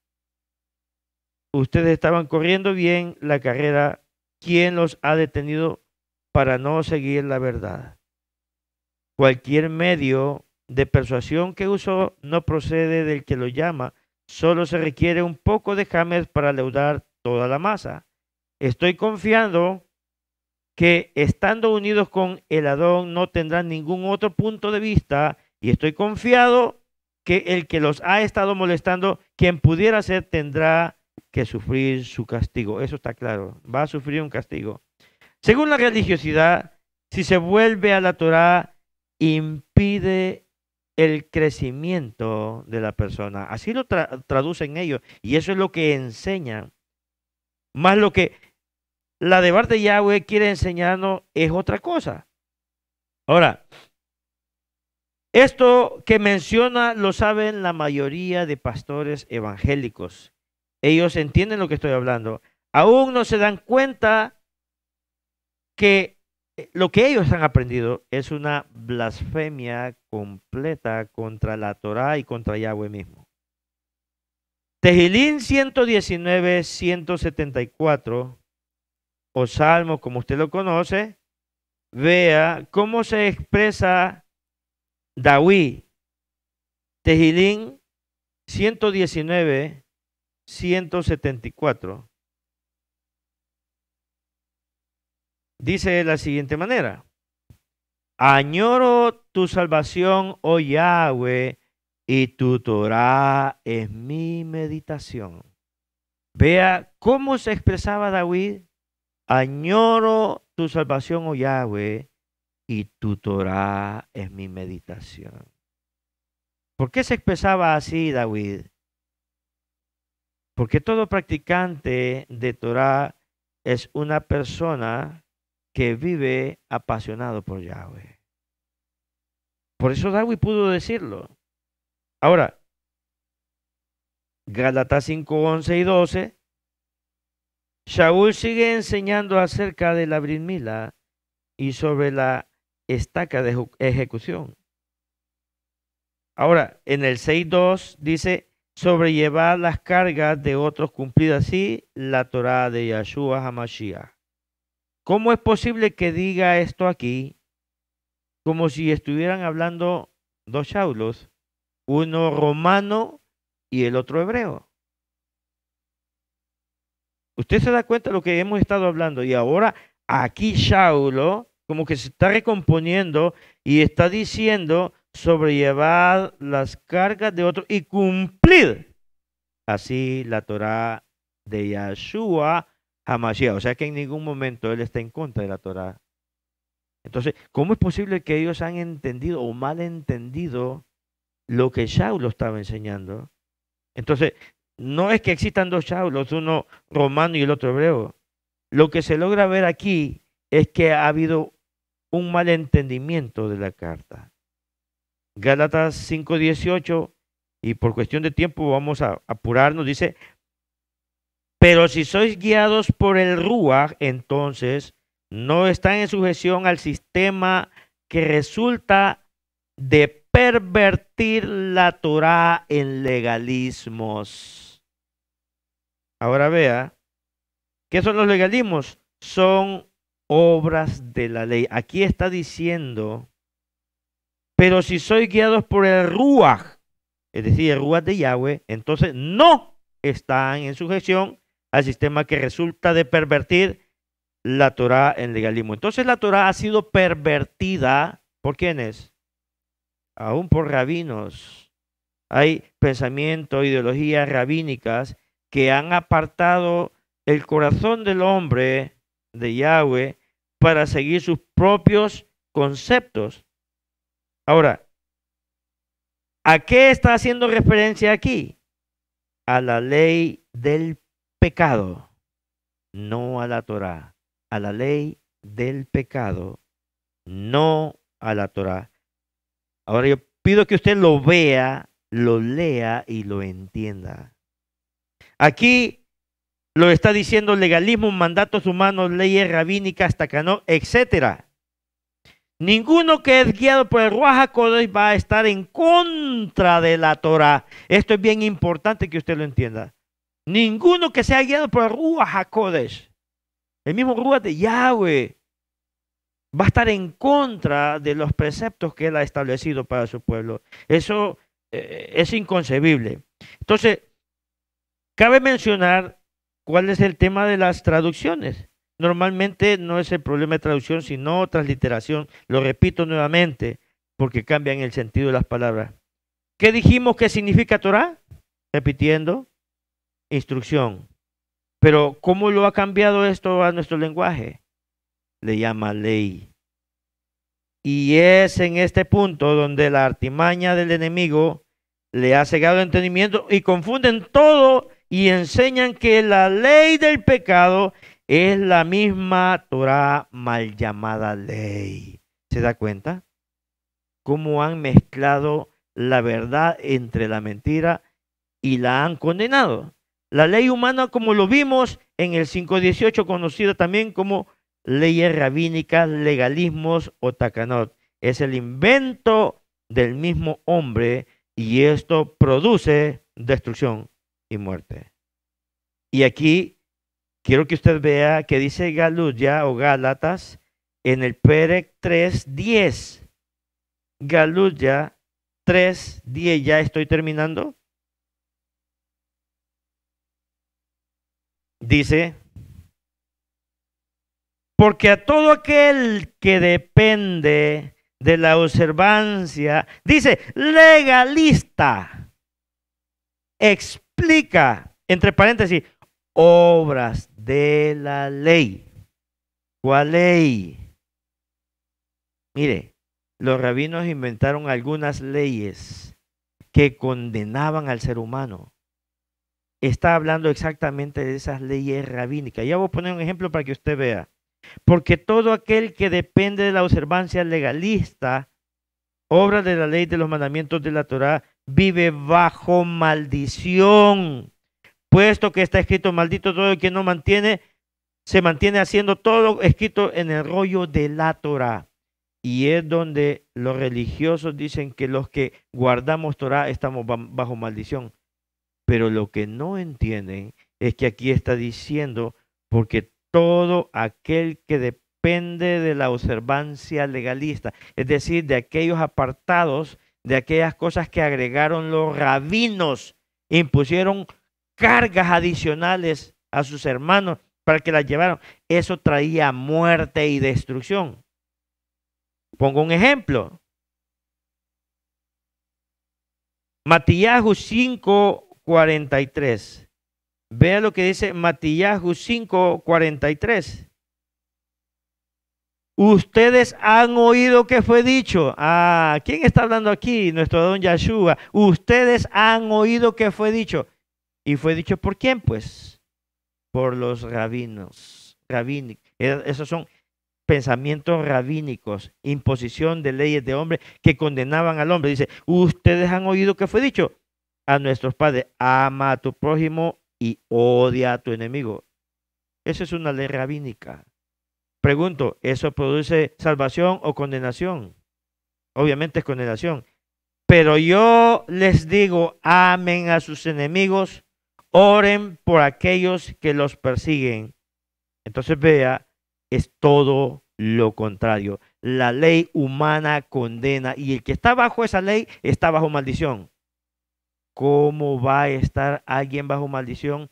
Ustedes estaban corriendo bien la carrera. ¿Quién los ha detenido para no seguir la verdad? Cualquier medio de persuasión que usó no procede del que lo llama. Solo se requiere un poco de James para leudar toda la masa. Estoy confiando que estando unidos con el Adón no tendrán ningún otro punto de vista, y estoy confiado que el que los ha estado molestando, quien pudiera ser, tendrá que sufrir su castigo. Eso está claro, va a sufrir un castigo. Según la religiosidad, si se vuelve a la Torah, impide el crecimiento de la persona. Así lo traducen ellos, y eso es lo que enseñan. Más lo que la de parte de Yahweh quiere enseñarnos es otra cosa. Ahora, esto que menciona lo saben la mayoría de pastores evangélicos. Ellos entienden lo que estoy hablando. Aún no se dan cuenta que lo que ellos han aprendido es una blasfemia completa contra la Torah y contra Yahweh mismo. Tehilín 119, 174, o Salmo, como usted lo conoce, vea cómo se expresa David. Tehilín 119, 174. Dice de la siguiente manera: añoro tu salvación, oh Yahweh, y tu Torah es mi meditación. Vea cómo se expresaba David: añoro tu salvación, oh Yahweh, y tu Torah es mi meditación. ¿Por qué se expresaba así David? Porque todo practicante de Torah es una persona que vive apasionado por Yahweh. Por eso David pudo decirlo. Ahora, Gálatas 5:11 y 12, Shaul sigue enseñando acerca de la Brit Milá y sobre la estaca de ejecución. Ahora, en el 6:2 dice: sobrellevar las cargas de otros, cumplir así la Torah de Yahshua HaMashiach. ¿Cómo es posible que diga esto aquí como si estuvieran hablando dos Shaulos, uno romano y el otro hebreo? Usted se da cuenta de lo que hemos estado hablando, y ahora aquí Shaulo como que se está recomponiendo y está diciendo sobrellevar las cargas de otros y cumplir así la Torah de Yahshua HaMashiach. O sea que en ningún momento él está en contra de la Torah. Entonces, ¿cómo es posible que ellos han entendido o mal entendido lo que Shaulo estaba enseñando? Entonces, no es que existan dos Saulos, uno romano y el otro hebreo. Lo que se logra ver aquí es que ha habido un malentendimiento de la carta. Gálatas 5:18, y por cuestión de tiempo vamos a apurarnos, dice, pero si sois guiados por el Ruach, entonces no están en sujeción al sistema que resulta de pervertir la Torá en legalismos. Ahora vea, ¿qué son los legalismos? Son obras de la ley. Aquí está diciendo, pero si sois guiados por el Ruach, es decir, el Ruach de Yahweh, entonces no están en sujeción al sistema que resulta de pervertir la Torá en legalismo. Entonces la Torá ha sido pervertida, ¿por quiénes? Aún por rabinos. Hay pensamientos, ideologías rabínicas que han apartado el corazón del hombre de Yahweh para seguir sus propios conceptos. Ahora, ¿a qué está haciendo referencia aquí? A la ley del pecado, no a la Torá. A la ley del pecado, no a la Torá. Ahora yo pido que usted lo vea, lo lea y lo entienda. Aquí lo está diciendo legalismo, mandatos humanos, leyes rabínicas, tacanot, etcétera. Ninguno que es guiado por el Ruach HaKodesh va a estar en contra de la Torah. Esto es bien importante que usted lo entienda. Ninguno que sea guiado por el Ruach HaKodesh, el mismo Ruach de Yahweh, va a estar en contra de los preceptos que Él ha establecido para su pueblo. Eso es inconcebible. Entonces, cabe mencionar cuál es el tema de las traducciones. Normalmente no es el problema de traducción, sino transliteración. Lo repito nuevamente, porque cambian el sentido de las palabras. ¿Qué dijimos que significa Torah? Repitiendo, instrucción. Pero ¿cómo lo ha cambiado esto a nuestro lenguaje? Le llama ley. Y es en este punto donde la artimaña del enemigo le ha cegado el entendimiento y confunden todo y enseñan que la ley del pecado es la misma Torah mal llamada ley. ¿Se da cuenta? Cómo han mezclado la verdad entre la mentira y la han condenado. La ley humana, como lo vimos en el 5:18, conocida también como leyes rabínicas, legalismos o takanot, es el invento del mismo hombre y esto produce destrucción y muerte. Y aquí quiero que usted vea que dice Galuya o Gálatas en el Perec 3:10. Galuya 3:10, ya estoy terminando. Dice, porque a todo aquel que depende de la observancia, dice, legalista, explica, entre paréntesis, obras de la ley. ¿Cuál ley? Mire, los rabinos inventaron algunas leyes que condenaban al ser humano. Está hablando exactamente de esas leyes rabínicas. Ya voy a poner un ejemplo para que usted vea. Porque todo aquel que depende de la observancia legalista, obra de la ley de los mandamientos de la Torá, vive bajo maldición. Puesto que está escrito, maldito todo el que no mantiene, se mantiene haciendo todo escrito en el rollo de la Torá. Y es donde los religiosos dicen que los que guardamos Torá estamos bajo maldición. Pero lo que no entienden es que aquí está diciendo, porque todo aquel que depende de la observancia legalista, es decir, de aquellos apartados, de aquellas cosas que agregaron los rabinos, impusieron cargas adicionales a sus hermanos para que las llevaran, eso traía muerte y destrucción. Pongo un ejemplo. Matillahu 5:43. Vea lo que dice Matillahu 5:43. Ustedes han oído que fue dicho. Ah, ¿quién está hablando aquí? Nuestro don Yahshua. Ustedes han oído que fue dicho. ¿Y fue dicho por quién? Pues por los rabinos. Esos son pensamientos rabínicos, imposición de leyes de hombre que condenaban al hombre. Dice, ustedes han oído que fue dicho a nuestros padres, ama a tu prójimo y odia a tu enemigo. Esa es una ley rabínica. Pregunto, ¿eso produce salvación o condenación? Obviamente es condenación. Pero yo les digo, amen a sus enemigos, oren por aquellos que los persiguen. Entonces vea, es todo lo contrario. La ley humana condena y el que está bajo esa ley está bajo maldición. ¿Cómo va a estar alguien bajo maldición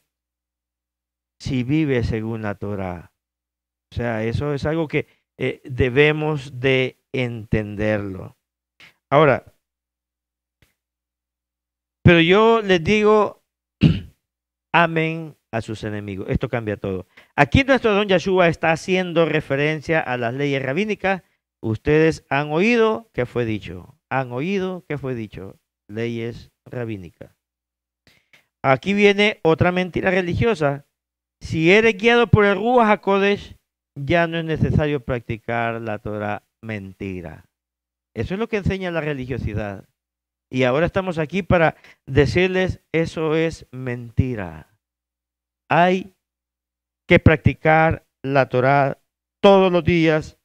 si vive según la Torah? O sea, eso es algo que debemos de entenderlo. Ahora, pero yo les digo, amen a sus enemigos. Esto cambia todo. Aquí nuestro don Yahshua está haciendo referencia a las leyes rabínicas. Ustedes han oído que fue dicho. Han oído que fue dicho. Leyes rabínicas. Aquí viene otra mentira religiosa. Si eres guiado por el Ruach HaKodesh, ya no es necesario practicar la Torah. Mentira. Eso es lo que enseña la religiosidad. Y ahora estamos aquí para decirles, eso es mentira. Hay que practicar la Torah todos los días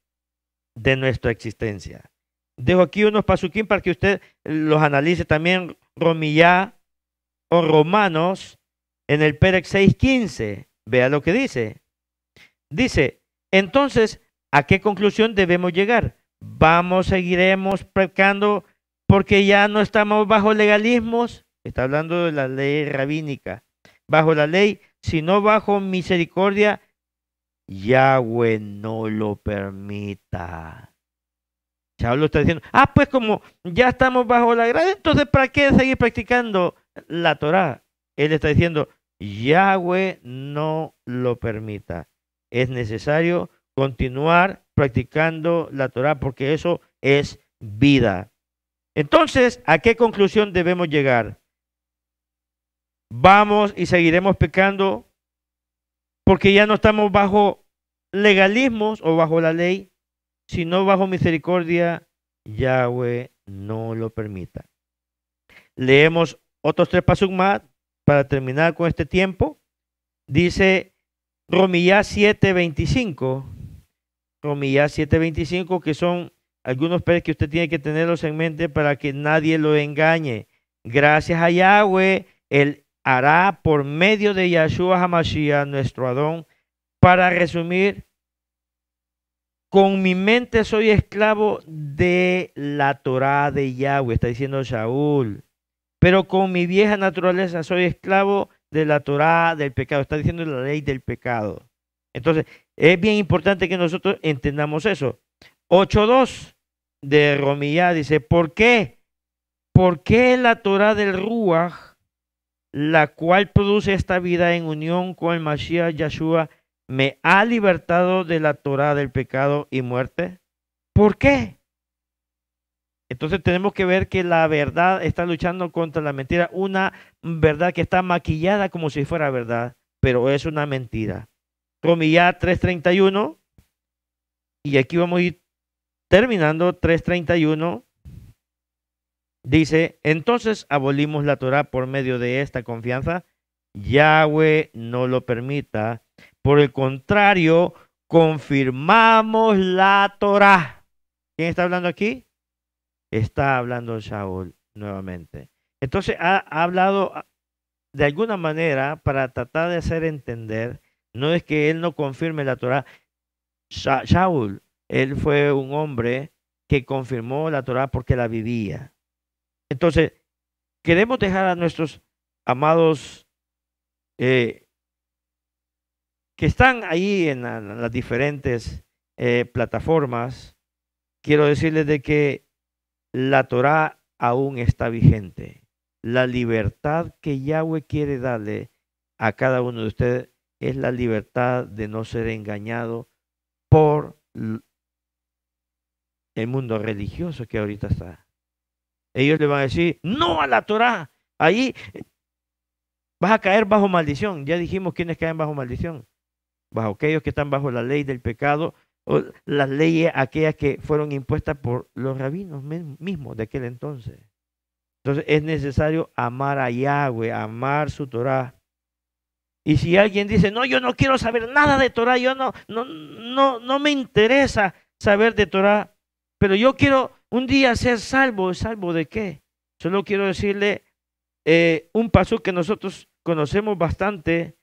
de nuestra existencia. Dejo aquí unos pasuquín para que usted los analice también. Romillá o Romanos en el Pérez 6:15. Vea lo que dice. Dice, entonces, ¿a qué conclusión debemos llegar? Seguiremos pecando porque ya no estamos bajo legalismos. Está hablando de la ley rabínica. Bajo la ley, sino bajo misericordia, Yahweh no lo permita. Pablo está diciendo, pues como ya estamos bajo la gracia, entonces ¿para qué seguir practicando la Torah? Él está diciendo, Yahweh no lo permita. Es necesario continuar practicando la Torah porque eso es vida. Entonces, ¿a qué conclusión debemos llegar? Vamos y seguiremos pecando porque ya no estamos bajo legalismos o bajo la ley, sino bajo misericordia, Yahweh no lo permita. Leemos otros 3 pasuk más para terminar con este tiempo. Dice Romillá 7:25. Romillá 7:25, que son algunos peces que usted tiene que tenerlos en mente para que nadie lo engañe. Gracias a Yahweh, Él hará por medio de Yahshua HaMashiach, nuestro Adón. Para resumir, con mi mente soy esclavo de la Torah de Yahweh, está diciendo Shaul. Pero con mi vieja naturaleza soy esclavo de la Torah del pecado, está diciendo la ley del pecado. Entonces, es bien importante que nosotros entendamos eso. 8:2 de Romillá dice, ¿por qué? ¿Por qué la Torah del Ruach, la cual produce esta vida en unión con el Mashiach Yahshua, me ha libertado de la Torah del pecado y muerte? ¿Por qué? Entonces tenemos que ver que la verdad está luchando contra la mentira, una verdad que está maquillada como si fuera verdad, pero es una mentira. Romillá 3:31, y aquí vamos a ir terminando. 3:31 dice, entonces abolimos la Torah por medio de esta confianza. Yahweh no lo permita. Por el contrario, confirmamos la Torah. ¿Quién está hablando aquí? Está hablando Shaul nuevamente. Entonces ha hablado de alguna manera para tratar de hacer entender, no es que él no confirme la Torah. Shaul, él fue un hombre que confirmó la Torah porque la vivía. Entonces, queremos dejar a nuestros amados que están ahí en las diferentes plataformas, quiero decirles de que la Torah aún está vigente. La libertad que Yahweh quiere darle a cada uno de ustedes es la libertad de no ser engañado por el mundo religioso que ahorita está. Ellos le van a decir, no a la Torá. Ahí vas a caer bajo maldición. Ya dijimos quiénes caen bajo maldición. Bajo aquellos que están bajo la ley del pecado, o las leyes aquellas que fueron impuestas por los rabinos mismos de aquel entonces. Entonces es necesario amar a Yahweh, amar su Torá. Y si alguien dice, no, yo no quiero saber nada de Torá, yo no me interesa saber de Torá, pero yo quiero un día ser salvo. ¿Salvo de qué? Solo quiero decirle un paso que nosotros conocemos bastante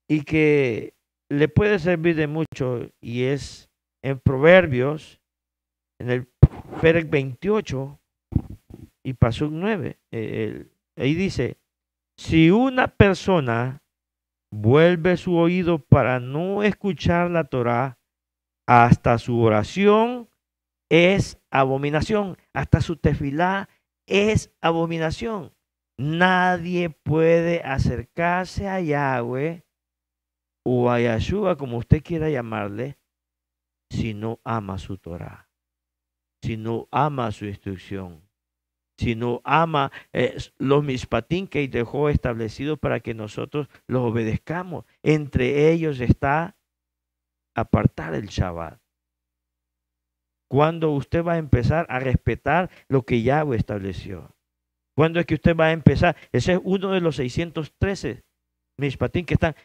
y que le puede servir de mucho, y es en Proverbios, en el Perec 28 y Pasuk 9. Ahí dice, si una persona vuelve su oído para no escuchar la Torá, hasta su oración es abominación, hasta su tefilá es abominación. Nadie puede acercarse a Yahweh o a Yahshua, como usted quiera llamarle, si no ama su Torá, si no ama su instrucción, si no ama los mispatín que dejó establecidos para que nosotros los obedezcamos. Entre ellos está apartar el Shabbat. ¿Cuándo usted va a empezar a respetar lo que Yahweh estableció? ¿Cuándo es que usted va a empezar? Ese es uno de los 613 mishpatim que están,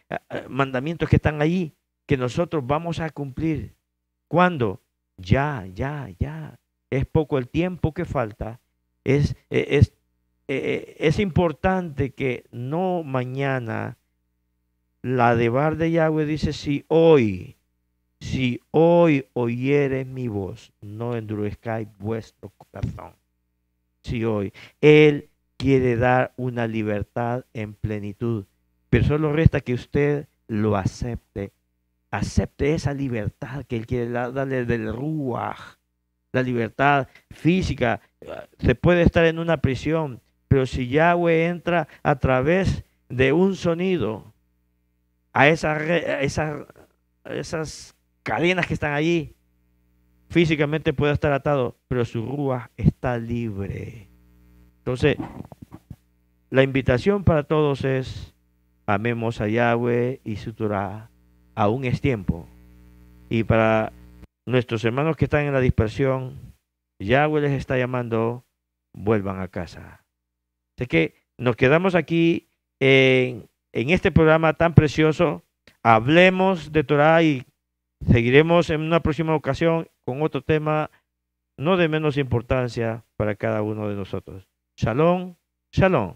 mandamientos que están allí, que nosotros vamos a cumplir. ¿Cuándo? Ya. Es poco el tiempo que falta. Es importante que no mañana. La debar de Yahweh dice, si hoy oyeres mi voz, no endurezcáis vuestro corazón. Si hoy. Él quiere dar una libertad en plenitud, pero solo resta que usted lo acepte. Acepte esa libertad que Él quiere darle del Ruach, la libertad física. Se puede estar en una prisión, pero si Yahweh entra a través de un sonido a esas cadenas que están allí, físicamente puede estar atado, pero su Ruach está libre. Entonces, la invitación para todos es, amemos a Yahweh y su Torah, aún es tiempo. Y para nuestros hermanos que están en la dispersión, Yahweh les está llamando, vuelvan a casa. Así que nos quedamos aquí en este programa tan precioso. Hablemos de Torah y seguiremos en una próxima ocasión con otro tema no de menos importancia para cada uno de nosotros. Shalom, shalom.